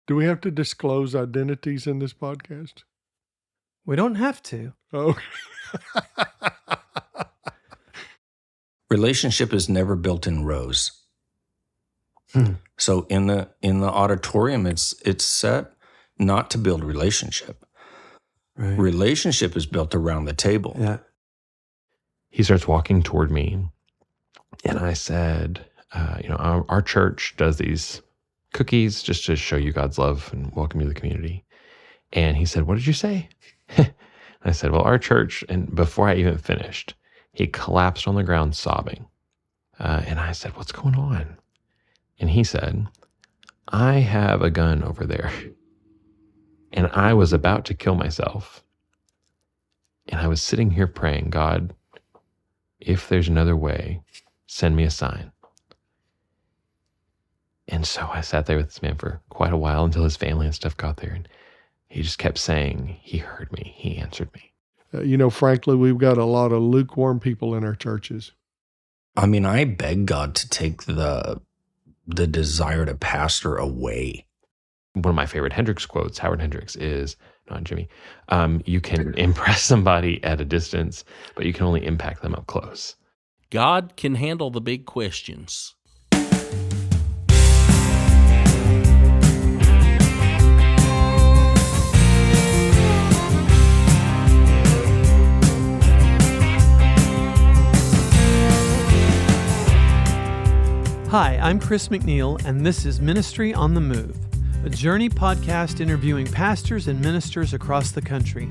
Do we have to disclose identities in this podcast? We don't have to. Oh. Relationship is never built in rows. So in the auditorium, it's set not to build relationship. Right. Relationship is built around the table. Yeah. He starts walking toward me, and I said, our church does these cookies just to show you God's love and welcome you to the community. And he said, "What did you say?" I said, "Well, our church," and before I even finished, he collapsed on the ground sobbing. And I said, "What's going on?" And he said, "I have a gun over there, and I was about to kill myself. And I was sitting here praying, God, if there's another way, send me a sign." And so I sat there with this man for quite a while until his family and stuff got there. And he just kept saying, he heard me, he answered me. Frankly, we've got a lot of lukewarm people in our churches. I mean, I beg God to take the desire to pastor away. One of my favorite Hendricks quotes, Howard Hendricks, is, not Jimmy, you can impress somebody at a distance, but you can only impact them up close. God can handle the big questions. Hi, I'm Chris McNeill, and this is Ministry on the Move, a journey podcast interviewing pastors and ministers across the country.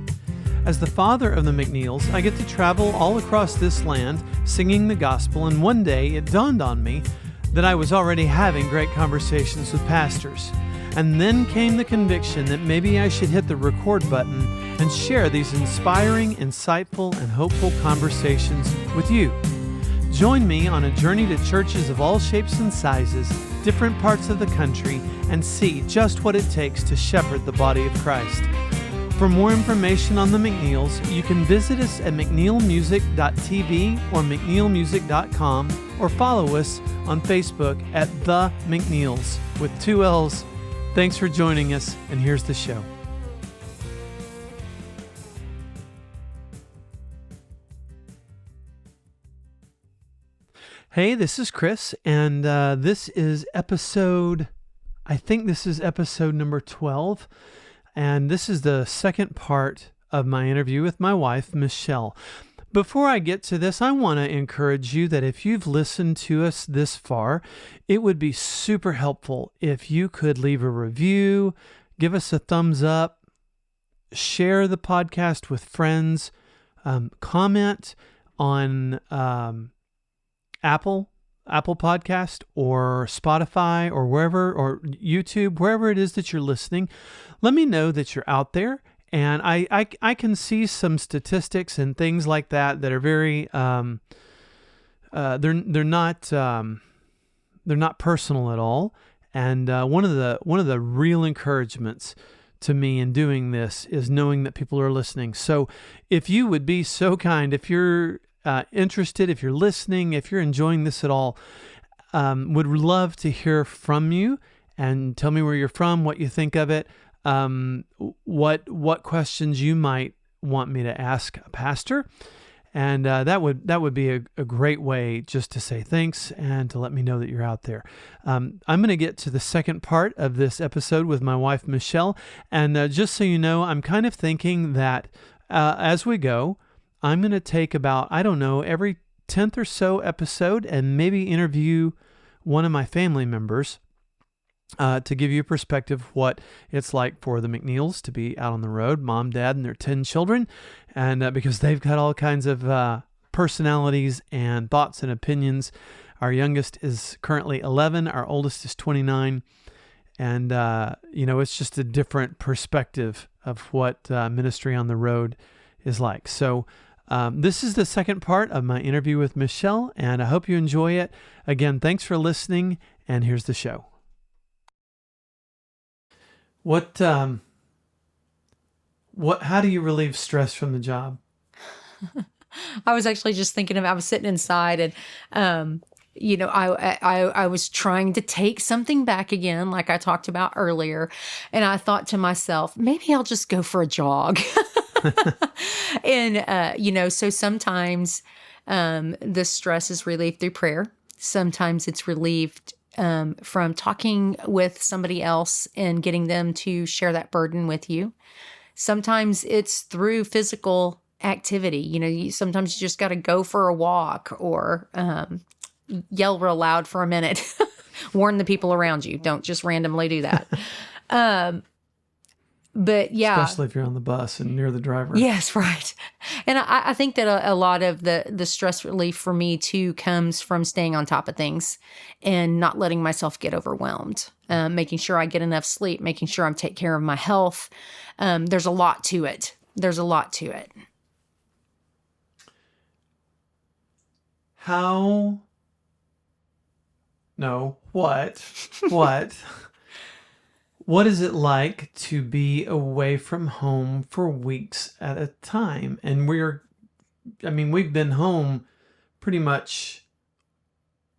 As the father of the McNeills, I get to travel all across this land singing the gospel, and one day it dawned on me that I was already having great conversations with pastors. And then came the conviction that maybe I should hit the record button and share these inspiring, insightful, and hopeful conversations with you. Join me on a journey to churches of all shapes and sizes, different parts of the country, and see just what it takes to shepherd the body of Christ. For more information on the McNeills, you can visit us at mcneillmusic.tv or mcneillmusic.com, or follow us on Facebook at The McNeills with 2 L's. Thanks for joining us, and here's the show. Hey, this is Chris, and this is episode number 12, and this is the second part of my interview with my wife, Michelle. Before I get to this, I want to encourage you that if you've listened to us this far, it would be super helpful if you could leave a review, give us a thumbs up, share the podcast with friends, comment on Apple Podcast or Spotify or wherever, or YouTube, wherever it is that you're listening. Let me know that you're out there. And I can see some statistics and things like that are very they're not personal at all. And one of the real encouragements to me in doing this is knowing that people are listening. So if you would be so kind, if you're interested, if you're listening, if you're enjoying this at all, would love to hear from you and tell me where you're from, what you think of it, what questions you might want me to ask a pastor, and that would be a great way just to say thanks and to let me know that you're out there. I'm going to get to the second part of this episode with my wife Michelle, and just so you know, I'm kind of thinking that as we go, I'm going to take about, every 10th or so episode and maybe interview one of my family members to give you a perspective of what it's like for the McNeills to be out on the road, mom, dad, and their 10 children, and because they've got all kinds of personalities and thoughts and opinions. Our youngest is currently 11, our oldest is 29, and it's just a different perspective of what ministry on the road is like. So this is the second part of my interview with Michelle, and I hope you enjoy it. Again, thanks for listening, and here's the show. How do you relieve stress from the job? I was actually just thinking I was sitting inside, and I was trying to take something back again, like I talked about earlier. And I thought to myself, maybe I'll just go for a jog. And, so sometimes the stress is relieved through prayer. Sometimes it's relieved from talking with somebody else and getting them to share that burden with you. Sometimes it's through physical activity. Sometimes you just got to go for a walk or yell real loud for a minute. Warn the people around you. Don't just randomly do that. But yeah. Especially if you're on the bus and near the driver. Yes, right. And I think that a lot of the stress relief for me too comes from staying on top of things and not letting myself get overwhelmed, making sure I get enough sleep, making sure I'm taking care of my health. There's a lot to it. What is it like to be away from home for weeks at a time? And we've been home pretty much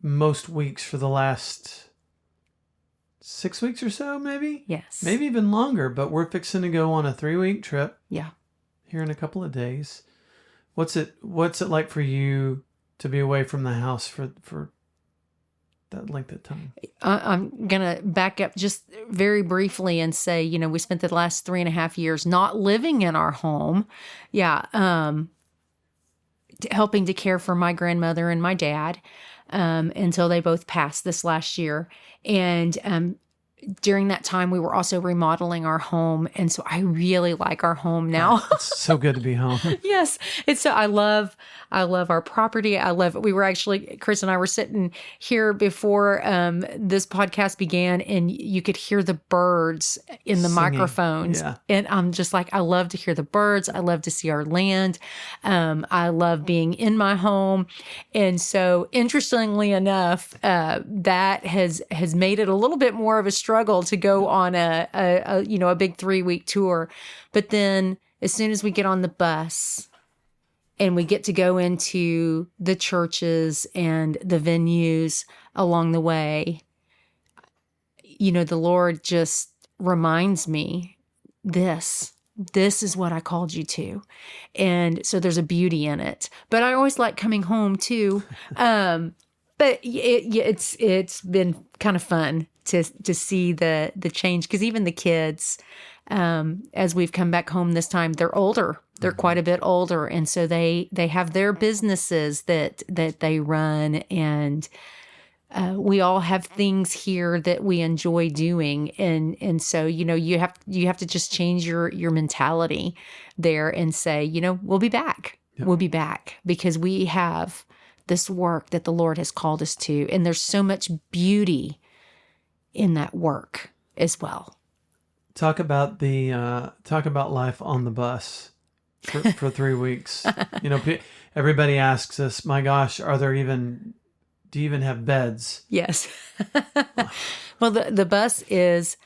most weeks for the last 6 weeks or so, maybe? Yes. Maybe even longer, but we're fixing to go on a 3-week trip. Yeah. Here in a couple of days. What's it like for you to be away from the house for that length of time? I'm going to back up just very briefly and say, we spent the last 3.5 years not living in our home. Yeah. Helping to care for my grandmother and my dad until they both passed this last year. And during that time, we were also remodeling our home. And so I really like our home now. It's so good to be home. Yes. It's so I love our property. We were actually, Chris and I were sitting here before this podcast began, and you could hear the birds in the Singing. microphones. Yeah. And I'm just like, I love to hear the birds. I love to see our land. I love being in my home. And so interestingly enough, that has made it a little bit more of a struggle to go on a big 3-week tour. But then as soon as we get on the bus and we get to go into the churches and the venues along the way, the Lord just reminds me, this is what I called you to. And so there's a beauty in it. But I always like coming home too. But it's been kind of fun to see the change, because even the kids, as we've come back home this time, they're older. They're quite a bit older, and so they have their businesses that they run, and we all have things here that we enjoy doing, and so you have to just change your mentality there and say, we'll be back. Yep. We'll be back because we have this work that the Lord has called us to, and there's so much beauty in that work as well. Talk about life on the bus for 3 weeks. Everybody asks us, my gosh, do you even have beds? Yes. Well, the bus is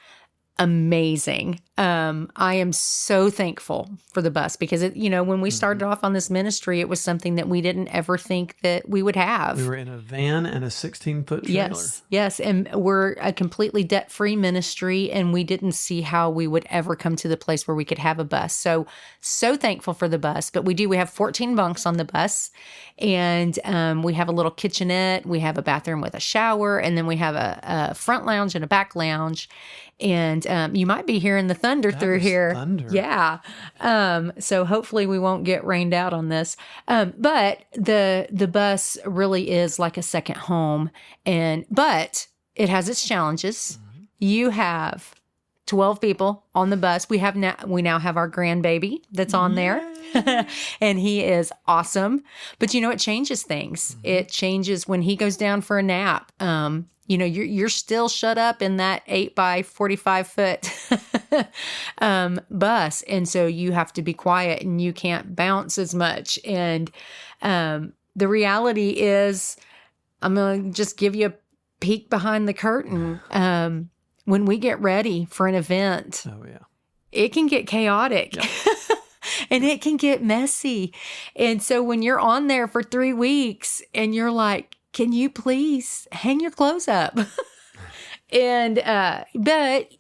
amazing. I am so thankful for the bus because when we started off on this ministry, it was something that we didn't ever think that we would have. We were in a van and a 16-foot trailer. Yes. And we're a completely debt-free ministry, and we didn't see how we would ever come to the place where we could have a bus. So thankful for the bus. But we have 14 bunks on the bus, and we have a little kitchenette. We have a bathroom with a shower, and then we have a front lounge and a back lounge. And you might be hearing the thunder through here. Thunder. Yeah. So hopefully we won't get rained out on this. But the bus really is like a second home, but it has its challenges. Mm-hmm. You have 12 people on the bus. We now have our grandbaby that's on there. And he is awesome. But it changes things. Mm-hmm. It changes when he goes down for a nap. You're still shut up in that 8 by 45 foot bus. And so you have to be quiet and you can't bounce as much. And the reality is, I'm going to just give you a peek behind the curtain. When we get ready for an event, it can get chaotic. Yeah. And it can get messy. And so when you're on there for 3 weeks and you're like, can you please hang your clothes up? And, but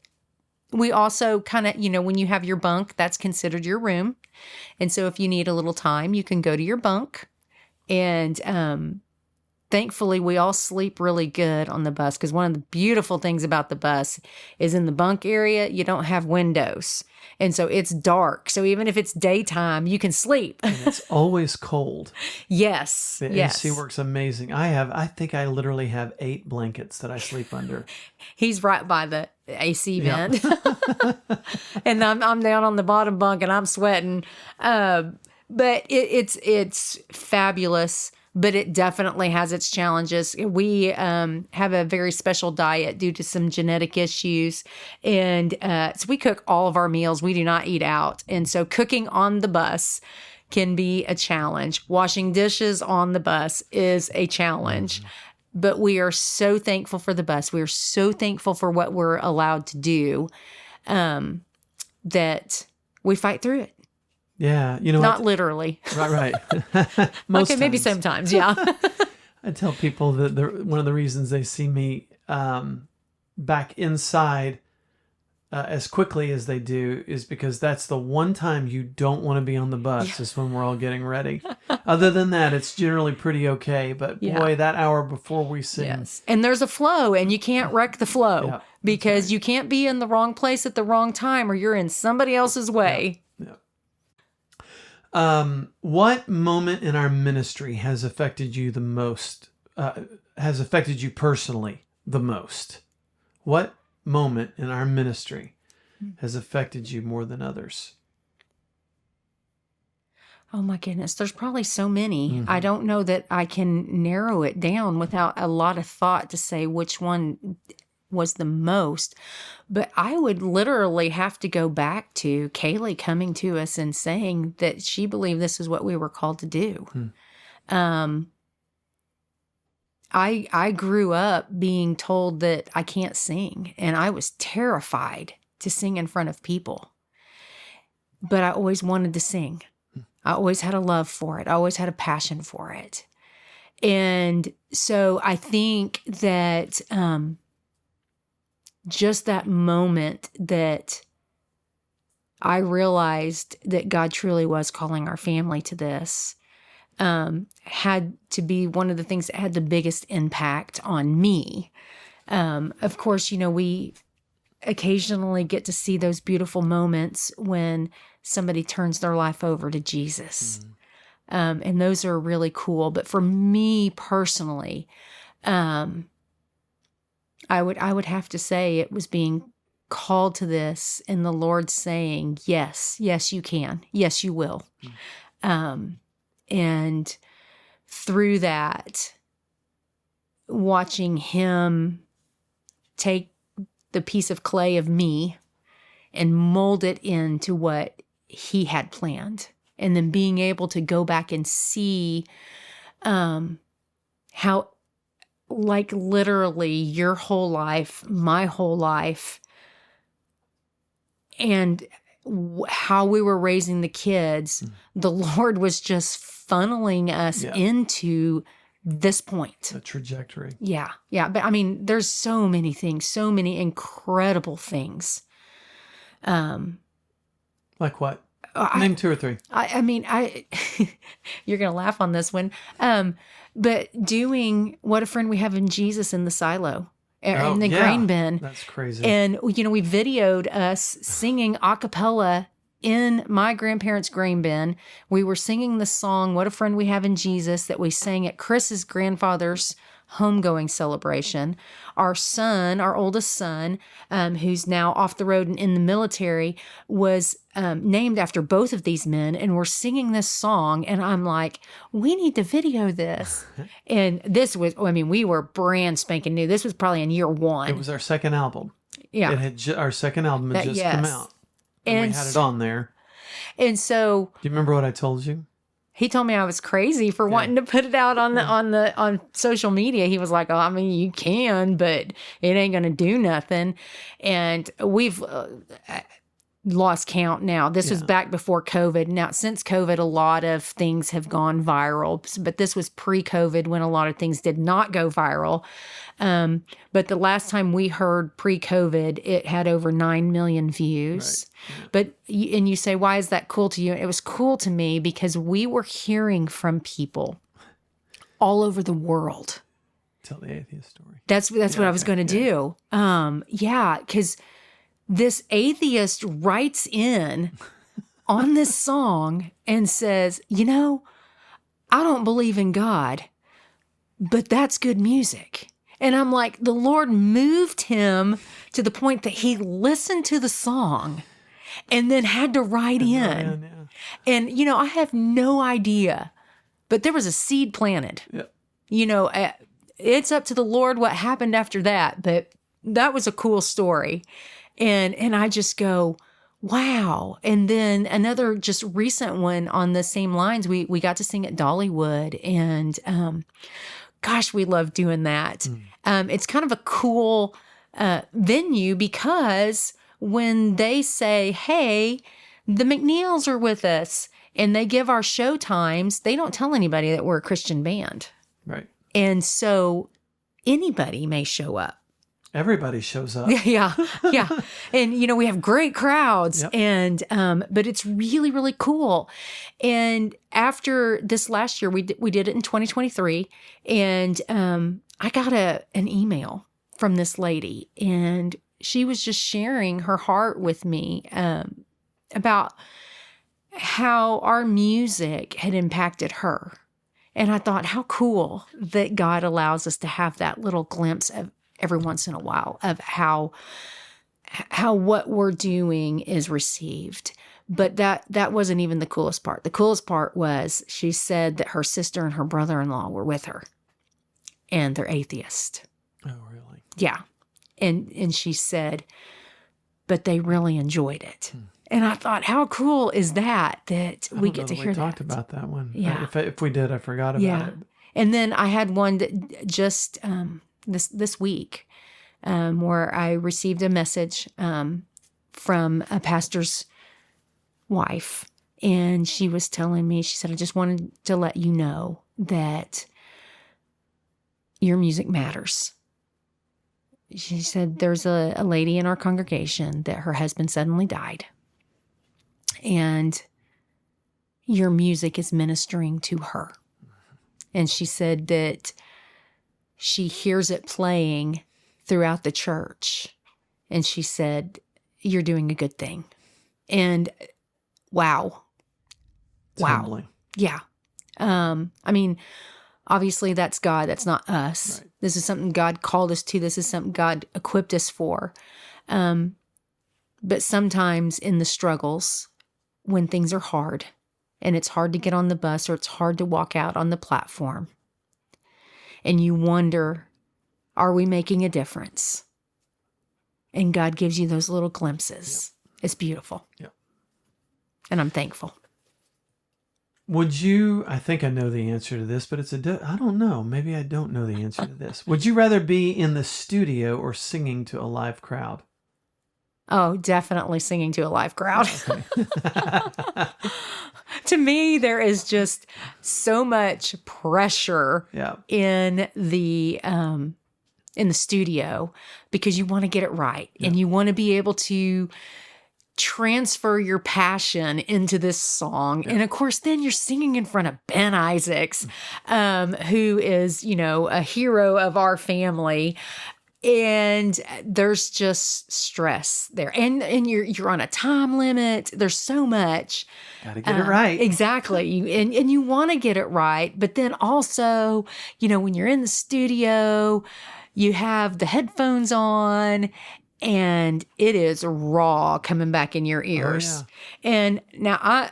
we also kind of, when you have your bunk, that's considered your room. And so if you need a little time, you can go to your bunk. And thankfully, we all sleep really good on the bus, because one of the beautiful things about the bus is in the bunk area, you don't have windows. And so it's dark. So even if it's daytime, you can sleep. And it's always cold. Yes. The yes. AC works amazing. I think I literally have 8 blankets that I sleep under. He's right by the AC Yeah. vent. And I'm down on the bottom bunk and I'm sweating. But it's fabulous. But it definitely has its challenges. We have a very special diet due to some genetic issues. And so we cook all of our meals. We do not eat out. And so cooking on the bus can be a challenge. Washing dishes on the bus is a challenge. But we are so thankful for the bus. We are so thankful for what we're allowed to do, that we fight through it. Yeah, Not literally. Right. Okay, maybe sometimes, yeah. I tell people that one of the reasons they see me back inside as quickly as they do is because that's the one time you don't want to be on the bus, is when we're all getting ready. Other than that, it's generally pretty okay. But boy, that hour before we sing. Yes. And there's a flow, and you can't wreck the flow, Yeah, because you can't be in the wrong place at the wrong time, or you're in somebody else's way. What moment in our ministry has affected you the most, has affected you personally the most? What moment in our ministry has affected you more than others? Oh my goodness, there's probably so many. I don't know that I can narrow it down without a lot of thought to say which one was the most. But I would literally have to go back to Kaylee coming to us and saying that she believed this is what we were called to do. I grew up being told that I can't sing, and I was terrified to sing in front of people. But I always wanted to sing. I always had a love for it. I always had a passion for it. And so I think that just that moment that I realized that God truly was calling our family to this had to be one of the things that had the biggest impact on me. Of course, we occasionally get to see those beautiful moments when somebody turns their life over to Jesus. And those are really cool. But for me personally, I would have to say it was being called to this and the Lord saying, yes, you can. Yes, you will. And through that, watching him take the piece of clay of me and mold it into what he had planned. And then being able to go back and see how, like, literally your whole life, my whole life, and how we were raising the kids, the Lord was just funneling us into this point. The trajectory. Yeah. But I mean, there's so many things, so many incredible things. Like what? Name 2 or 3. I mean, you're going to laugh on this one. But doing What a Friend We Have in Jesus in the silo, in the grain bin. That's crazy. And, we videoed us singing a cappella in my grandparents' grain bin. We were singing the song, What a Friend We Have in Jesus, that we sang at Chris's grandfather's homegoing celebration. Our son, our oldest son, who's now off the road and in the military, was named after both of these men, and we're singing this song, and I'm like, we need to video this. And this was, we were brand spanking new. This was probably in year 1. It was our second album. Yeah. It had our second album had just come out. And we had it on there. And so, do you remember what I told you? He told me I was crazy for wanting to put it out on social media. He was like, "Oh, you can, but it ain't gonna do nothing." And we've lost count now. This was Yeah. back before COVID. Now, since COVID, a lot of things have gone viral, but this was pre-COVID when a lot of things did not go viral. But the last time we heard pre-COVID, it had over 9 million views. But, and you say, why is that cool to you? It was cool to me because we were hearing from people all over the world. Tell the atheist story. That's what I was going to do. Because this atheist writes in on this song and says, I don't believe in God, but that's good music. And I'm like, the Lord moved him to the point that he listened to the song and then had to write in. And, I have no idea, but there was a seed planted. Yeah. It's up to the Lord what happened after that, but that was a cool story. And I just go, wow. And then another just recent one on the same lines, we got to sing at Dollywood, and gosh, we love doing that. It's kind of a cool venue because when they say, hey, the McNeills are with us, and they give our show times, they don't tell anybody that we're a Christian band. Right. And so anybody may show up. Everybody shows up. Yeah. And, we have great crowds. Yep. And, but it's really, really cool. And after this last year, we did it in 2023. And I got an email from this lady, and she was just sharing her heart with me about how our music had impacted her. And I thought, how cool that God allows us to have that little glimpse of every once in a while of how what we're doing is received. But that wasn't even the coolest part. The coolest part was she said that her sister and her brother-in-law were with her, and they're atheist. Oh, really? Yeah. And she said, but they really enjoyed it. And I thought, how cool is that we get to hear that? We talked about that one. Yeah. If we did, I forgot about it. And then I had one that just this week where I received a message from a pastor's wife. And she was telling me, she said, I just wanted to let you know that your music matters. She said, there's a lady in our congregation that her husband suddenly died. And your music is ministering to her. And she said that she hears it playing throughout the church. And she said, you're doing a good thing. And wow. It's humbling. Yeah. Obviously that's God. That's not us. Right. This is something God called us to. This is something God equipped us for. But sometimes in the struggles, when things are hard, and it's hard to get on the bus or it's hard to walk out on the platform, and you wonder, are we making a difference? And God gives you those little glimpses. Yep. It's beautiful. Yep. And I'm thankful. Would you, I think I know the answer to this, but I don't know. Maybe I don't know the answer to this. Would you rather be in the studio or singing to a live crowd? Oh, definitely singing to a live crowd. Okay. To me, there is just so much pressure in the studio because you want to get it right and you want to be able to transfer your passion into this song. And of course, then you're singing in front of Ben Isaacs, who is, a hero of our family. And there's just stress there. And you're on a time limit. There's so much. Got to get it right. Exactly. You want to get it right. But then also, when you're in the studio, you have the headphones on and it is raw coming back in your ears. Oh, yeah. And now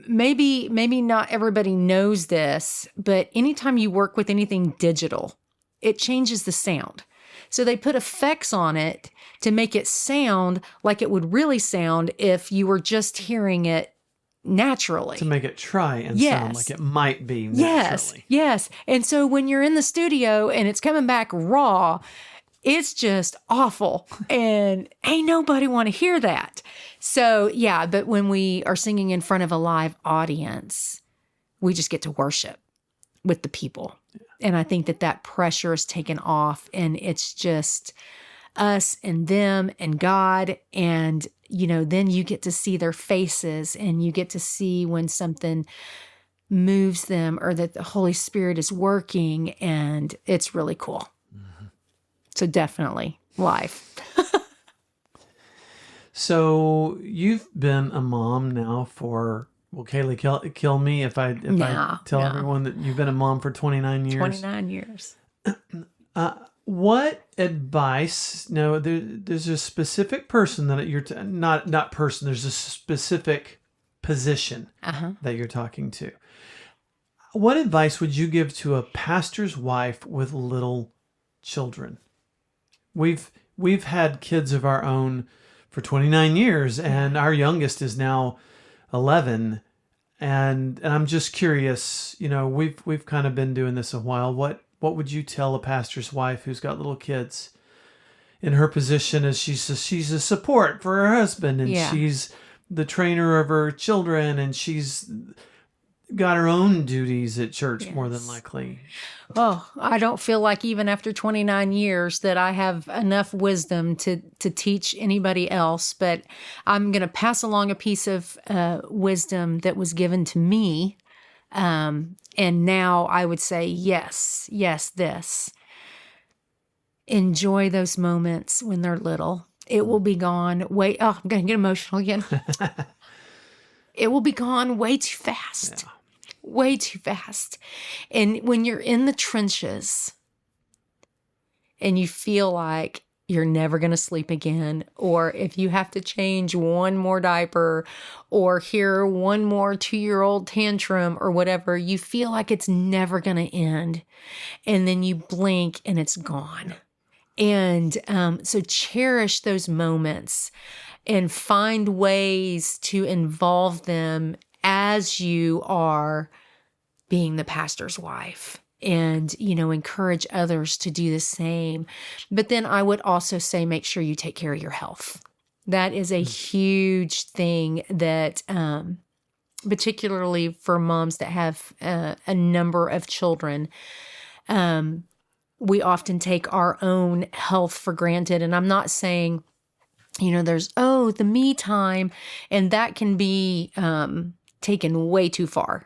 maybe not everybody knows this, but anytime you work with anything digital, it changes the sound. So they put effects on it to make it sound like it would really sound if you were just hearing it naturally. To make it try and sound like it might be naturally. Yes. And so when you're in the studio and it's coming back raw, it's just awful. And ain't nobody want to hear that. So, yeah, but when we are singing in front of a live audience, we just get to worship with the people. And I think that pressure is taken off, and it's just us and them and God. And, then you get to see their faces, and you get to see when something moves them or that the Holy Spirit is working, and it's really cool. Mm-hmm. So definitely live. So you've been a mom now for, well, Kaylee, kill me if I tell everyone that you've been a mom for 29 years. 29 years. What advice? No, there's a specific person that you're not person. There's a specific position that you're talking to. What advice would you give to a pastor's wife with little children? We've had kids of our own for 29 years, and our youngest is now 11. And I'm just curious, we've kind of been doing this a while. What would you tell a pastor's wife who's got little kids in her position as she's a support for her husband, and she's the trainer of her children, and she's got her own duties at church more than likely? Oh, I don't feel like even after 29 years that I have enough wisdom to teach anybody else, but I'm going to pass along a piece of wisdom that was given to me. And now I would say, yes, this. Enjoy those moments when they're little. It will be gone. I'm going to get emotional again. It will be gone way too fast. Yeah. Way too fast. And when you're in the trenches and you feel like you're never going to sleep again, or if you have to change one more diaper or hear one more 2-year-old tantrum or whatever, you feel like it's never going to end. And then you blink and it's gone. And so cherish those moments and find ways to involve them as you are being the pastor's wife, and, encourage others to do the same. But then I would also say, make sure you take care of your health. That is a huge thing that, particularly for moms that have a number of children, we often take our own health for granted. And I'm not saying, there's, the me time, and that can be taken way too far.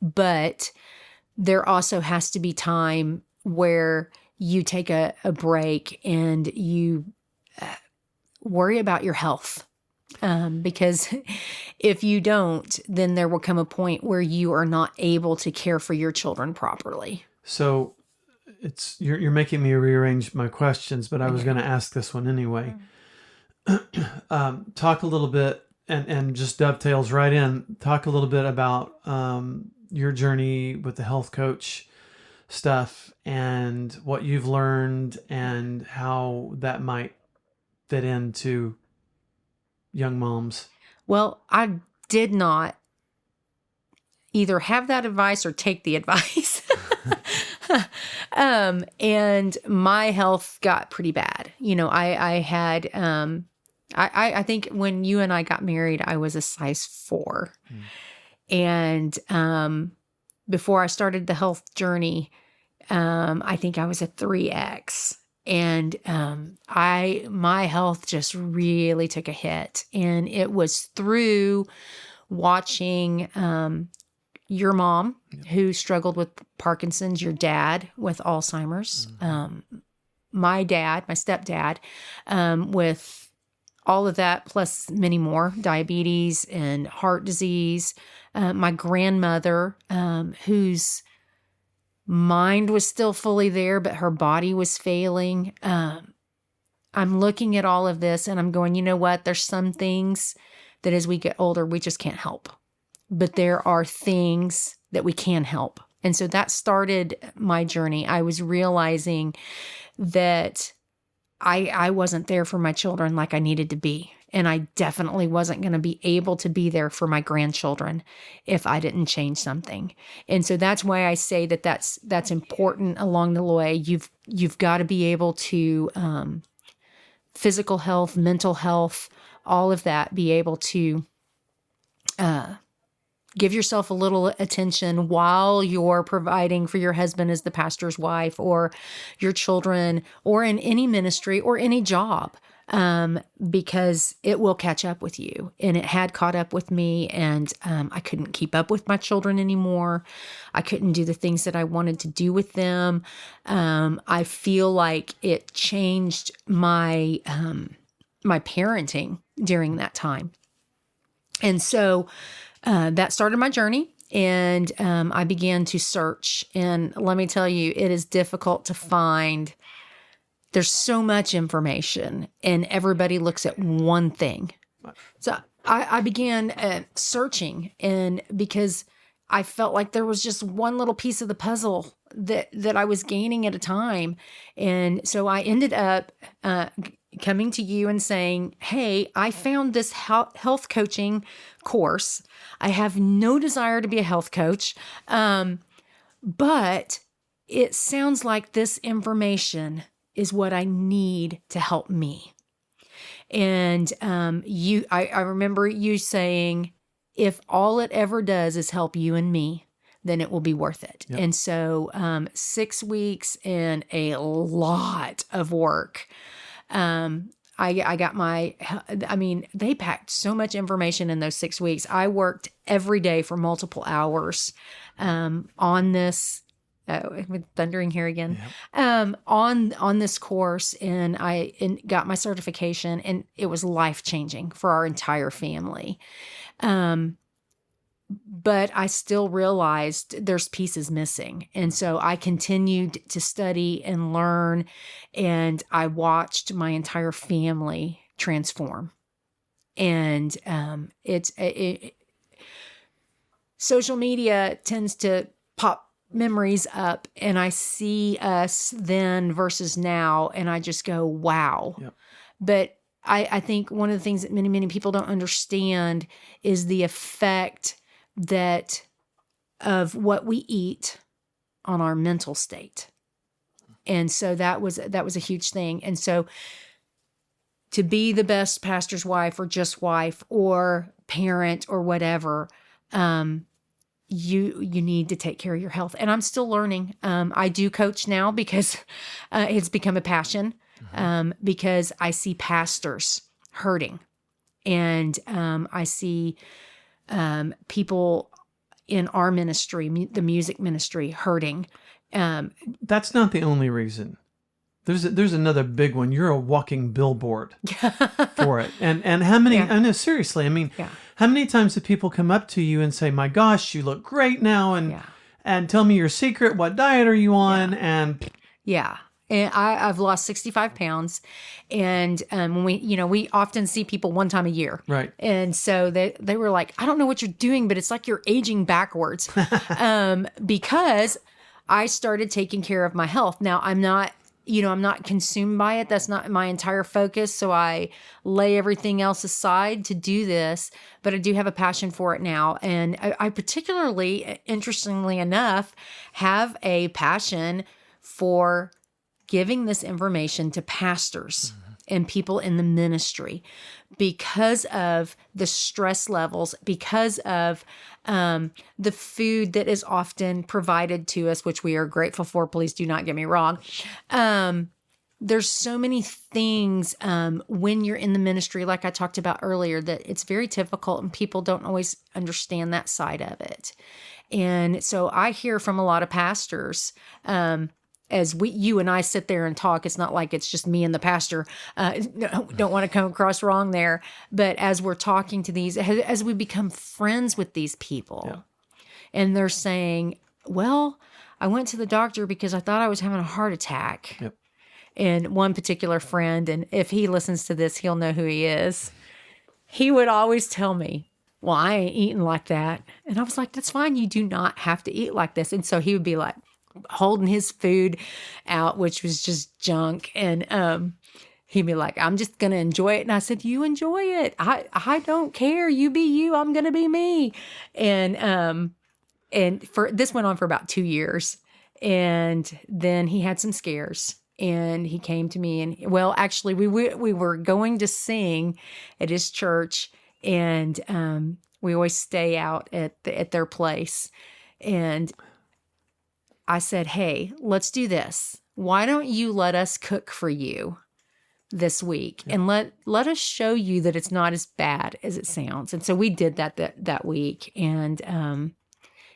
But there also has to be time where you take a break and you worry about your health. Because if you don't, then there will come a point where you are not able to care for your children properly. So you're making me rearrange my questions, but I was going to ask this one anyway. Talk a little bit, and just dovetails right in. Talk a little bit about your journey with the health coach stuff and what you've learned and how that might fit into young moms. Well, I did not either have that advice or take the advice. And my health got pretty bad. I had, I think when you and I got married, I was a size 4. And before I started the health journey, I think I was a 3X. And my health just really took a hit. And it was through watching your mom, who struggled with Parkinson's, your dad with Alzheimer's, my stepdad, with all of that, plus many more, diabetes and heart disease. My grandmother, whose mind was still fully there, but her body was failing. I'm looking at all of this and I'm going, you know what? There's some things that as we get older, we just can't help. But there are things that we can help. And so that started my journey. I was realizing that I wasn't there for my children like I needed to be. And I definitely wasn't going to be able to be there for my grandchildren if I didn't change something. And so that's why I say that that's important along the way. You've got to be able to, physical health, mental health, all of that, be able to give yourself a little attention while you're providing for your husband as the pastor's wife, or your children, or in any ministry or any job, because it will catch up with you. And it had caught up with me, and I couldn't keep up with my children anymore. I couldn't do the things that I wanted to do with them. I feel like it changed my my parenting during that time. And so that started my journey, and I began to search. And let me tell you, it is difficult to find. There's so much information, and everybody looks at one thing. So I began searching, and because I felt like there was just one little piece of the puzzle that I was gaining at a time. And so I ended up coming to you and saying, hey, I found this health coaching course. I have no desire to be a health coach, but it sounds like this information is what I need to help me. And I remember you saying, if all it ever does is help you and me, then it will be worth it. Yep. And so 6 weeks and a lot of work. I got they packed so much information in those 6 weeks. I worked every day for multiple hours on this. With thundering here again, on this course, and I got my certification, and it was life-changing for our entire family. But I still realized there's pieces missing. And so I continued to study and learn, and I watched my entire family transform. And social media tends to pop memories up, and I see us then versus now, and I just go, wow. Yep. But I think one of the things that many, many people don't understand is the effect of what we eat on our mental state. And so that was a huge thing. And so to be the best pastor's wife, or just wife, or parent, or whatever, you need to take care of your health. and I'm still learning. I do coach now because it's become a passion, because I see pastors hurting, and I see people in our ministry, the music ministry, hurting. That's not the only reason. There's another big one. You're a walking billboard for it. And how many, I know, seriously, I mean, how many times do people come up to you and say, my gosh, you look great now, and tell me your secret, what diet are you on? And I've lost 65 pounds, and when we often see people one time a year, right? And so they were like, I don't know what you're doing, but it's like you're aging backwards, because I started taking care of my health. Now I'm not consumed by it. That's not my entire focus. So I lay everything else aside to do this, but I do have a passion for it now. And I particularly, interestingly enough, have a passion for giving this information to pastors and people in the ministry, because of the stress levels, because of the food that is often provided to us, which we are grateful for. Please do not get me wrong. There's so many things when you're in the ministry, like I talked about earlier, that it's very difficult, and people don't always understand that side of it. And so I hear from a lot of pastors, as you and I sit there and talk, it's not like it's just me and the pastor. Don't want to come across wrong there. But as we're talking to these, as we become friends with these people, and they're saying, well, I went to the doctor because I thought I was having a heart attack. Yep. And one particular friend, and if he listens to this, he'll know who he is. He would always tell me, well, I ain't eating like that. And I was like, that's fine. You do not have to eat like this. And so he would be like, holding his food out, which was just junk. And he'd be like, I'm just going to enjoy it. And I said, you enjoy it. I don't care. You be you. I'm going to be me. And for this went on for about 2 years. And then he had some scares. And he came to me and, well, actually we were going to sing at his church, and we always stay out at their place. And I said, hey, let's do this. Why don't you let us cook for you this week, and let us show you that it's not as bad as it sounds. And so we did that week. And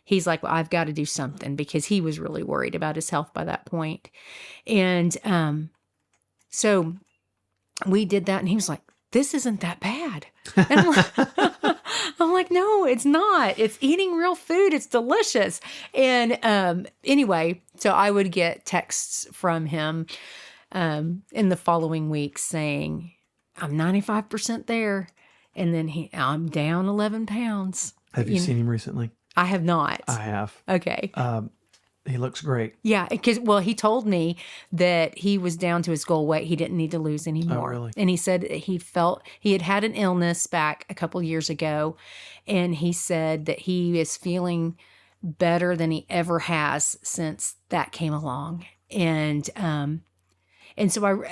he's like, well, I've got to do something, because he was really worried about his health by that point. And so we did that, and he was like, this isn't that bad. And I'm like, no, it's not. It's eating real food. It's delicious. And anyway, so I would get texts from him in the following weeks saying, I'm 95% there. And then I'm down 11 pounds. Have you seen him recently? I have not. I have. Okay. He looks great. Yeah, because, well, he told me that he was down to his goal weight. He didn't need to lose anymore. Oh, really? And he said he had an illness back a couple years ago, and he said that he is feeling better than he ever has since that came along. And so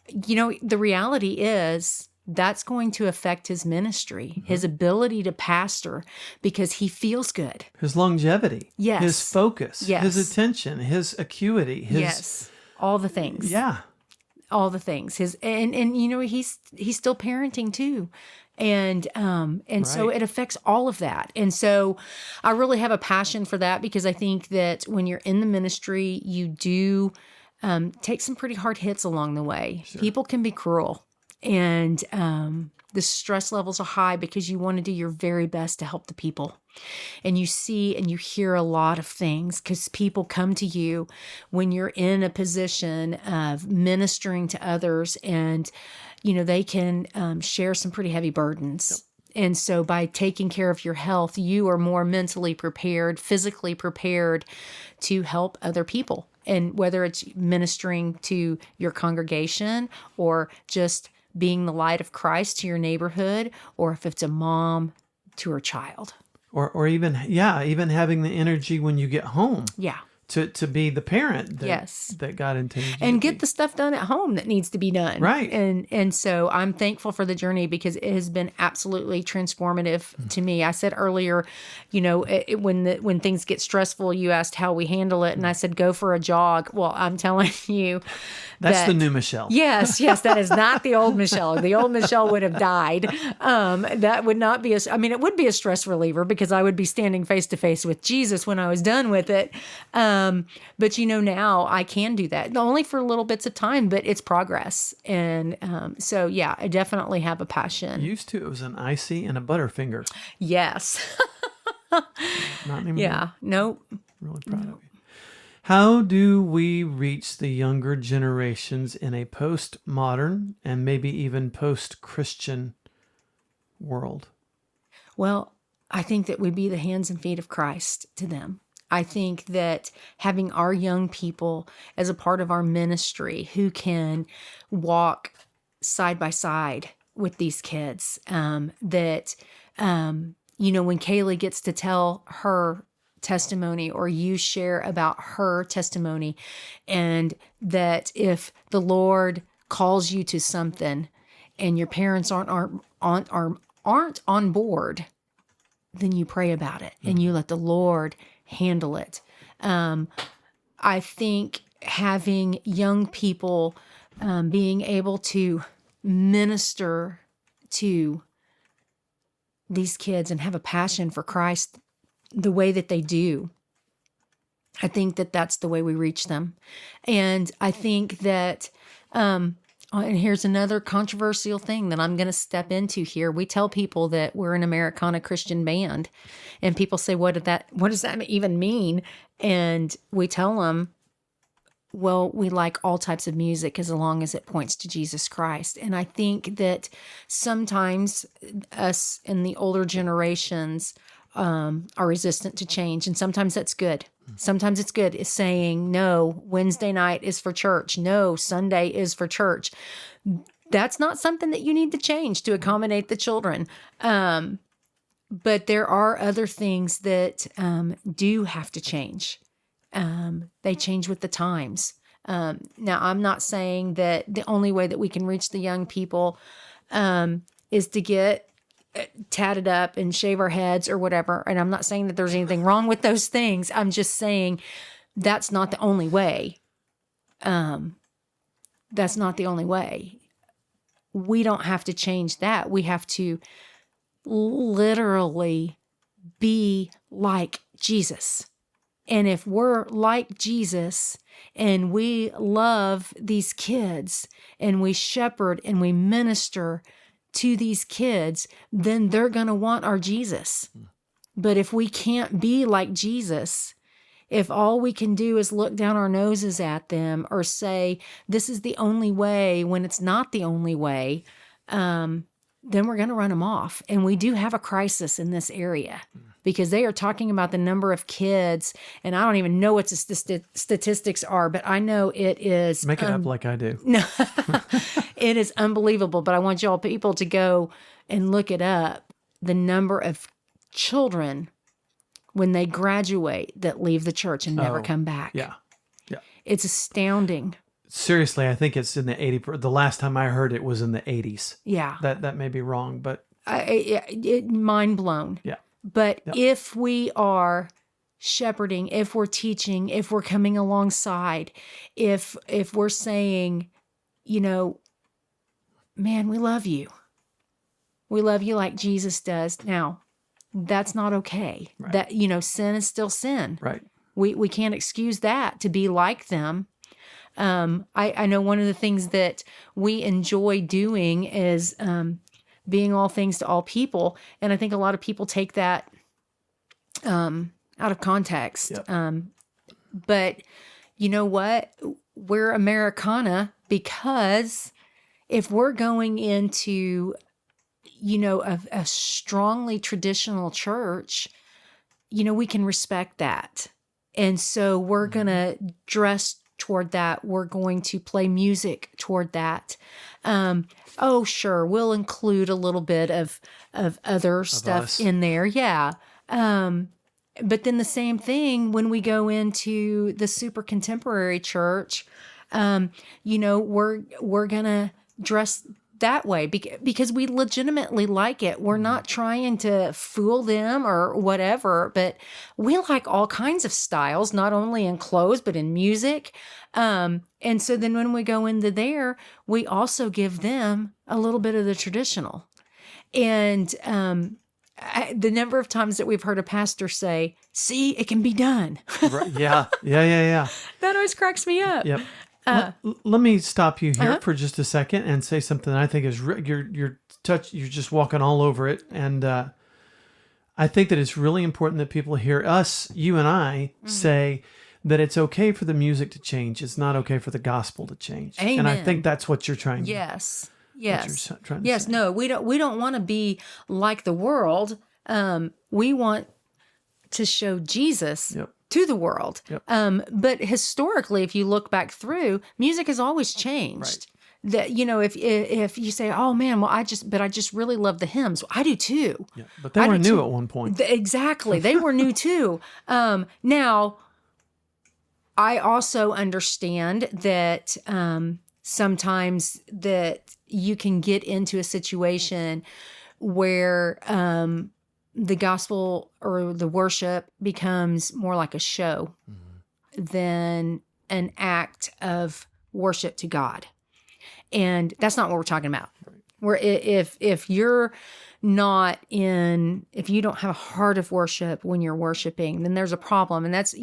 the reality is that's going to affect his ministry, his ability to pastor, because he feels good. His longevity. Yes. His focus. Yes. His attention. His acuity. Yes. All the things. Yeah. All the things. He's still parenting too. And so Right. it affects all of that. And so I really have a passion for that, because I think that when you're in the ministry, you do take some pretty hard hits along the way. Sure. People can be cruel. And the stress levels are high because you want to do your very best to help the people. And you see and you hear a lot of things because people come to you when you're in a position of ministering to others, and, they can share some pretty heavy burdens. Yep. And so by taking care of your health, you are more mentally prepared, physically prepared to help other people. And whether it's ministering to your congregation or just being the light of Christ to your neighborhood, or if it's a mom to her child. Or even having the energy when you get home. Yeah. To be the parent that, Yes. that God intended you And to get be. the stuff done at home that needs to be done. Right. And so I'm thankful for the journey, because it has been absolutely transformative to me. I said earlier, when things get stressful, you asked how we handle it, and I said, go for a jog. Well, I'm telling you, That's the new Michelle. Yes, that is not the old Michelle. The old Michelle would have died. That would not be it would be a stress reliever, because I would be standing face to face with Jesus when I was done with it. But now I can do that, only for little bits of time, but it's progress. And so, yeah, I definitely have a passion. Used to, it was an icy and a Butterfinger. Yes. Not anymore. Yeah. Nope. Really proud of you. How do we reach the younger generations in a postmodern and maybe even post-Christian world? Well, I think that we be the hands and feet of Christ to them. I think that having our young people as a part of our ministry who can walk side by side with these kids, when Kaylee gets to tell her testimony, or you share about her testimony, and that if the Lord calls you to something and your parents aren't on board, then you pray about it and you let the Lord handle it. I think having young people being able to minister to these kids and have a passion for Christ the way that they do, I think that that's the way we reach them. And I think that, and here's another controversial thing that I'm going to step into here. We tell people that we're an Americana Christian band, and people say, what does that even mean? And we tell them, well, we like all types of music as long as it points to Jesus Christ. And I think that sometimes us in the older generations are resistant to change. And sometimes that's good. Sometimes it's good. It's saying, no, Wednesday night is for church. No, Sunday is for church. That's not something that you need to change to accommodate the children. But there are other things that do have to change. They change with the times. Now, I'm not saying that the only way that we can reach the young people is to get tatted up and shave our heads or whatever. And I'm not saying that there's anything wrong with those things. I'm just saying that's not the only way. That's not the only way. We don't have to change that. We have to literally be like Jesus. And if we're like Jesus and we love these kids and we shepherd and we minister to these kids, then they're going to want our Jesus. But if we can't be like Jesus, if all we can do is look down our noses at them or say, this is the only way when it's not the only way, then we're going to run them off. And we do have a crisis in this area because they are talking about the number of kids, and I don't even know what the statistics are, but I know it is. Make it up like I do. No, it is unbelievable. But I want y'all people to go and look it up. The number of children when they graduate that leave the church and never come back. Yeah. It's astounding. Seriously, I think it's in the 80. The last time I heard it was in the 80s. Yeah. That may be wrong, but mind blown. Yeah. But if we are shepherding, if we're teaching, if we're coming alongside, if we're saying, man, we love you. We love you like Jesus does. Now, that's not okay. Right. That, sin is still sin. right. We can't excuse that to be like them. I know one of the things that we enjoy doing is being all things to all people. And I think a lot of people take that out of context. Yep. But you know what? We're Americana because if we're going into, a strongly traditional church, we can respect that. And so we're going to dress toward that. We're going to play music toward that. Sure, we'll include a little bit of other stuff us. in there. Yeah. But then the same thing when we go into the super contemporary church, we're going to dress that way because we legitimately like it. We're not trying to fool them or whatever, but we like all kinds of styles, not only in clothes, but in music. And so then when we go into there, we also give them a little bit of the traditional. And the number of times that we've heard a pastor say, see, it can be done. Right. Yeah. That always cracks me up. Yep. Let me stop you here for just a second and say something that I think is you're just walking all over it, and I think that it's really important that people hear us, you and I, say that it's okay for the music to change. It's not okay for the gospel to change. Amen. And I think that's what you're trying. Yes. What you're trying to Yes. say. No, we don't want to be like the world. We want to show Jesus. Yep. To the world. Yep. But historically, if you look back through, music has always changed. Right. That, if you say, oh man, well, I just really love the hymns. Well, I do too. Yeah. But they were new at one point. Exactly. They were new too. Now, I also understand that sometimes that you can get into a situation where the gospel or the worship becomes more like a show than an act of worship to God. And that's not what we're talking about. Where if you're not if you don't have a heart of worship when you're worshiping, then there's a problem. And that's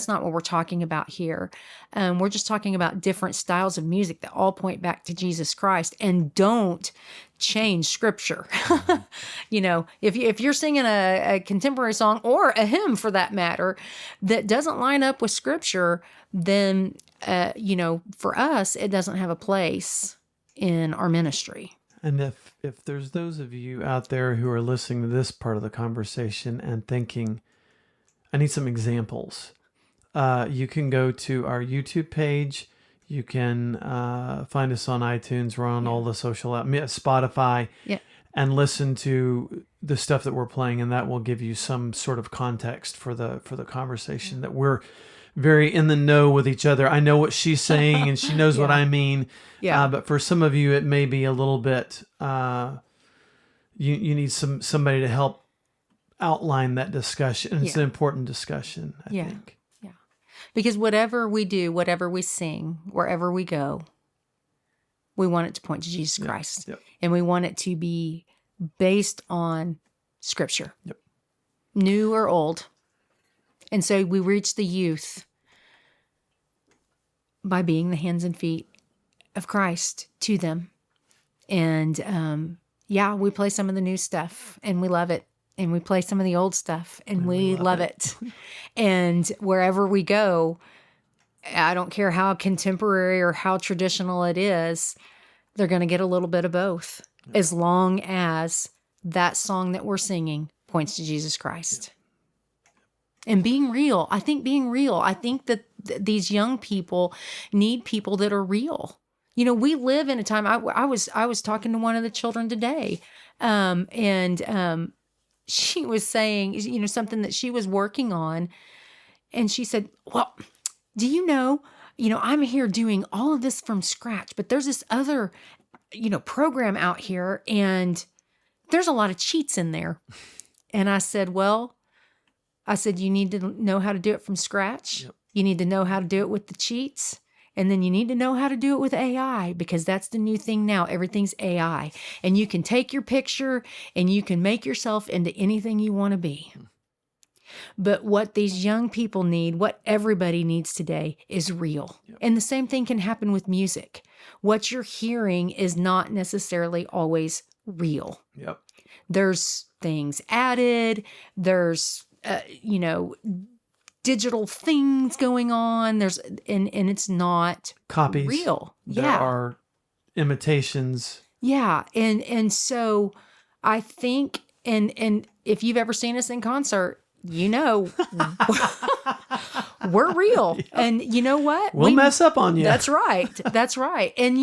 not what we're talking about here. We're just talking about different styles of music that all point back to Jesus Christ and don't change scripture. If you're singing a contemporary song or a hymn for that matter that doesn't line up with scripture, then for us it doesn't have a place in our ministry. And if there's those of you out there who are listening to this part of the conversation and thinking, I need some examples, you can go to our YouTube page. You can find us on iTunes. We're on all the social Spotify, and listen to the stuff that we're playing, and that will give you some sort of context for the conversation that we're very in the know with each other. I know what she's saying and she knows what I mean. Yeah. But for some of you, it may be a little bit, you need somebody to help outline that discussion. And it's an important discussion, I think. Yeah. Because whatever we do, whatever we sing, wherever we go, we want it to point to Jesus Christ. Yep. And we want it to be based on Scripture. Yep. New or old. And so we reach the youth by being the hands and feet of Christ to them. And we play some of the new stuff and we love it. And we play some of the old stuff and we love it. And wherever we go, I don't care how contemporary or how traditional it is, they're going to get a little bit of both, as long as that song that we're singing points to Jesus Christ. And being real. I think that these young people need people that are real. You know, we live in a time, I was talking to one of the children today, and she was saying, you know, something that she was working on. And she said, well, do you know, I'm here doing all of this from scratch, but there's this other, program out here and there's a lot of cheats in there. And I said, you need to know how to do it from scratch. Yep. You need to know how to do it with the cheats. And then you need to know how to do it with AI, because that's the new thing now. Everything's AI. And you can take your picture and you can make yourself into anything you want to be. But what these young people need, what everybody needs today, is real. Yep. And the same thing can happen with music. What you're hearing is not necessarily always real. Yep. There's things added. There's, digital things going on. And it's not copies. Real. There are imitations. Yeah. And so I think, and if you've ever seen us in concert, we're real. Yep. And you know what? We'll mess up on you. That's right. That's right. And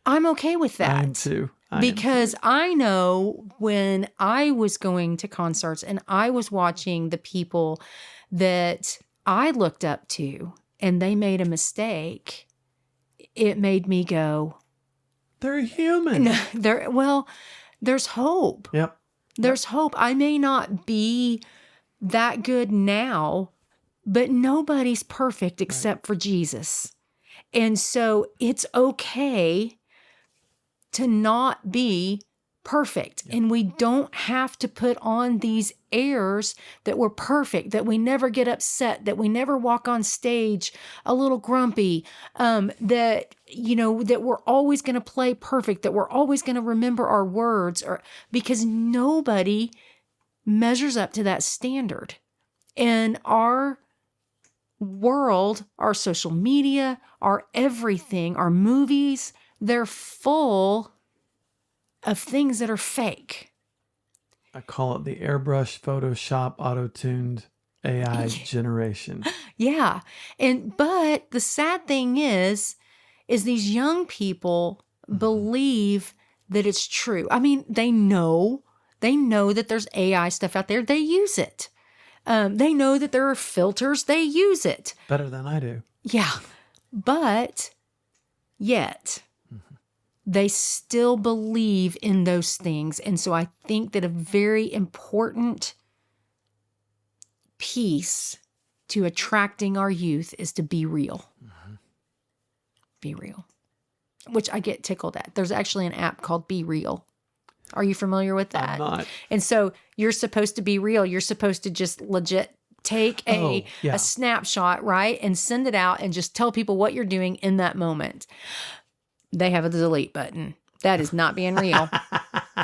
I'm okay with that. I am too. Because I know when I was going to concerts and I was watching the people that I looked up to and they made a mistake, it made me go, they're human. There's hope. Yep. There's hope. I may not be that good now, but nobody's perfect except for Jesus. And so it's okay to not be perfect. Yep. And we don't have to put on these airs that we're perfect, that we never get upset, that we never walk on stage a little grumpy, that we're always going to play perfect, that we're always going to remember our words, because nobody measures up to that standard. And our world, our social media, our everything, our movies, they're full of things that are fake. I call it the airbrush, Photoshop, auto-tuned AI generation. Yeah. But the sad thing is these young people believe that it's true. I mean, they know that there's AI stuff out there. They use it. They know that there are filters. They use it. Better than I do. Yeah. But yet they still believe in those things. And so I think that a very important piece to attracting our youth is to be real. Mm-hmm. Be real. Which I get tickled at. There's actually an app called Be Real. Are you familiar with that? I'm not. And so you're supposed to be real. You're supposed to just legit take a snapshot, right? And send it out and just tell people what you're doing in that moment. They have a delete button. That is not being real.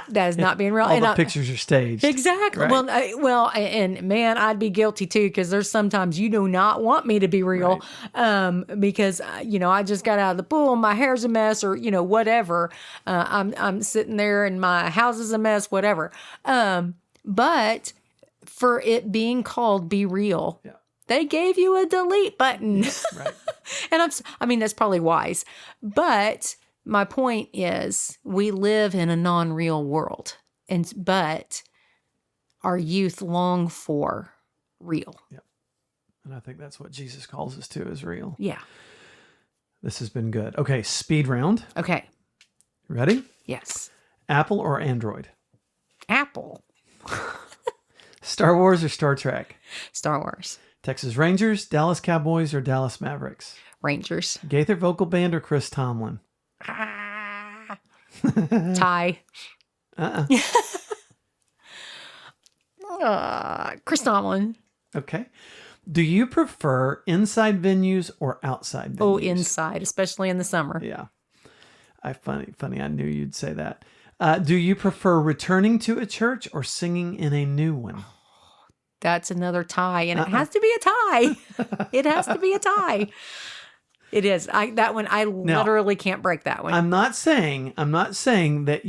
That is not being real. All the pictures are staged. Exactly. Right. And man, I'd be guilty too, because there's sometimes you do not want me to be real, right. Because I just got out of the pool, my hair's a mess, or whatever. I'm sitting there and my house is a mess, whatever. But for it being called Be Real, they gave you a delete button. Right. And that's probably wise, but my point is we live in a non-real world, but our youth long for real. Yep. And I think that's what Jesus calls us to, is real. Yeah. This has been good. Okay, speed round. Okay. Ready? Yes. Apple or Android? Apple. Star Wars or Star Trek? Star Wars. Texas Rangers, Dallas Cowboys, or Dallas Mavericks? Rangers. Gaither Vocal Band or Chris Tomlin? Tie. Chris Tomlin. Okay. Do you prefer inside venues or outside venues? Oh, inside, especially in the summer. Yeah. Funny. I knew you'd say that. Do you prefer returning to a church or singing in a new one? That's another tie, and it has to be a tie. It has to be a tie. It is. That one, I literally can't break that one. I'm not saying that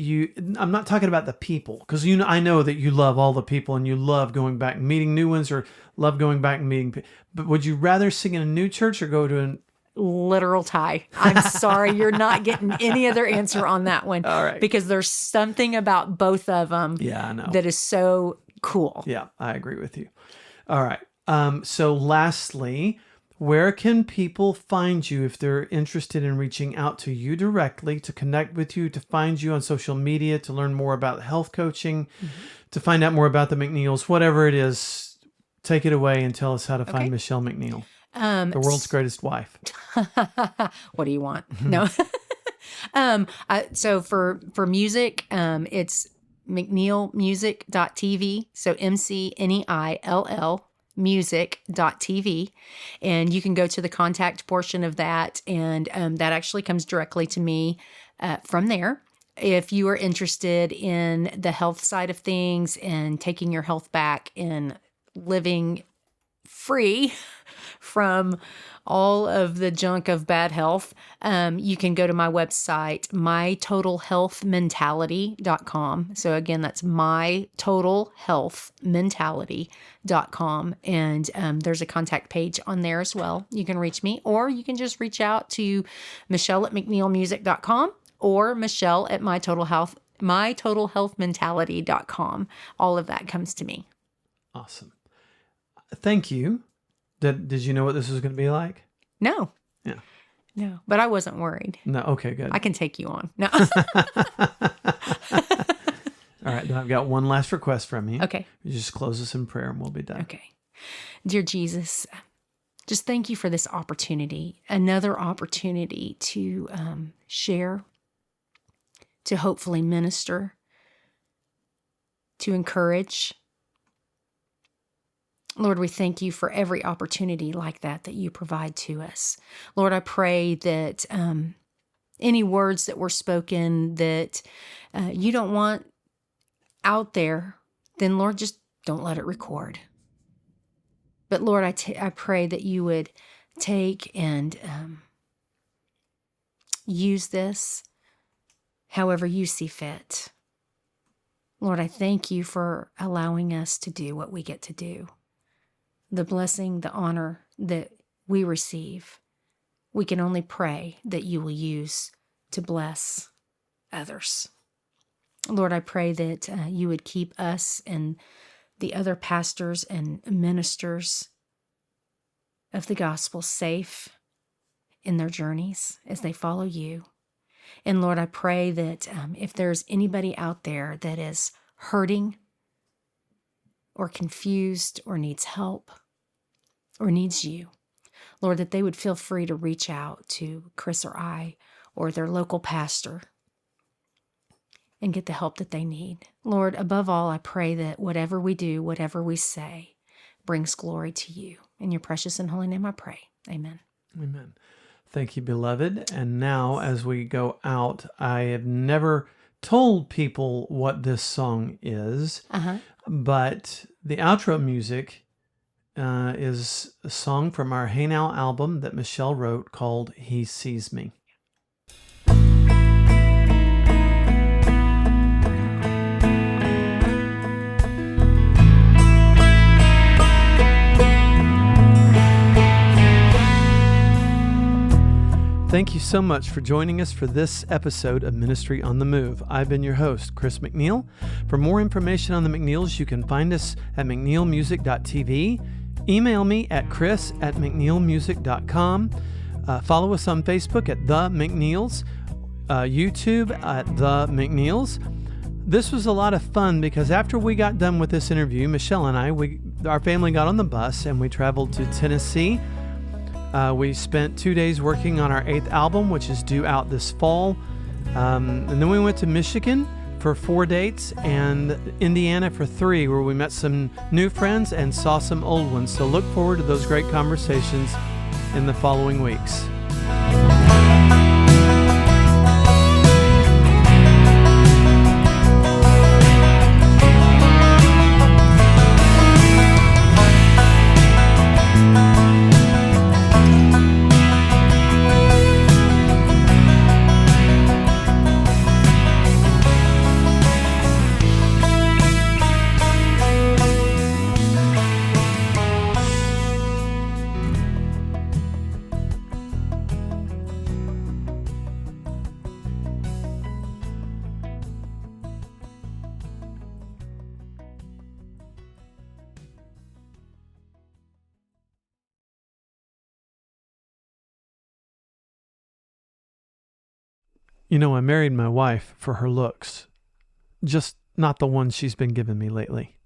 I'm not talking about the people, because I know that you love all the people and you love going back and meeting new ones, or love going back and meeting people. But would you rather sing in a new church or go to an literal tie? I'm sorry, you're not getting any other answer on that one. All right. Because there's something about both of them I know. that is so cool. Yeah, I agree with you. All right. So lastly, where can people find you if they're interested in reaching out to you directly, to connect with you, to find you on social media, to learn more about health coaching, to find out more about the McNeills, whatever it is? Take it away and tell us how to find Michelle McNeill, the world's greatest wife. What do you want? No. So for music, it's McNeillmusic.tv. So McNeill music.tv, and you can go to the contact portion of that, and that actually comes directly to me from there. If you are interested in the health side of things and taking your health back and living free from all of the junk of bad health, you can go to my website, mytotalhealthmentality.com. So again, that's mytotalhealthmentality.com. And there's a contact page on there as well. You can reach me, or you can just reach out to Michelle at McNeillmusic.com or Michelle at mytotalhealthmentality.com. All of that comes to me. Awesome. Thank you. Did you know what this was going to be like? No. Yeah. No, but I wasn't worried. No. Okay, good. I can take you on. No. All right. Then I've got one last request from you. Okay. You just close us in prayer and we'll be done. Okay. Dear Jesus, just thank you for this opportunity, another opportunity to share, to hopefully minister, to encourage. Lord, we thank you for every opportunity like that you provide to us. Lord, I pray that any words that were spoken that you don't want out there, then Lord, just don't let it record. But Lord, I pray that you would take and use this however you see fit. Lord, I thank you for allowing us to do what we get to do. The blessing, the honor that we receive, we can only pray that you will use to bless others. Lord, I pray that you would keep us and the other pastors and ministers of the gospel safe in their journeys as they follow you. And Lord, I pray that if there's anybody out there that is hurting or confused or needs help or needs you, Lord, that they would feel free to reach out to Chris or I or their local pastor and get the help that they need. Lord, above all, I pray that whatever we do, whatever we say, brings glory to you. In your precious and holy name I pray. Amen. Amen. Thank you, beloved. And now, as we go out, I have never told people what this song is, but the outro music is a song from our Hey Now album that Michelle wrote called He Sees Me. Thank you so much for joining us for this episode of Ministry on the Move. I've been your host, Chris McNeill. For more information on the McNeills, you can find us at McNeillmusic.tv. Email me at chris@mcneillmusic.com. Follow us on Facebook at The McNeills, YouTube at The McNeills. This was a lot of fun because after we got done with this interview, Michelle and I, our family got on the bus and we traveled to Tennessee. We spent 2 days working on our 8th album, which is due out this fall. And then we went to Michigan for 4 dates and Indiana for 3, where we met some new friends and saw some old ones. So look forward to those great conversations in the following weeks. You know, I married my wife for her looks, just not the one she's been giving me lately.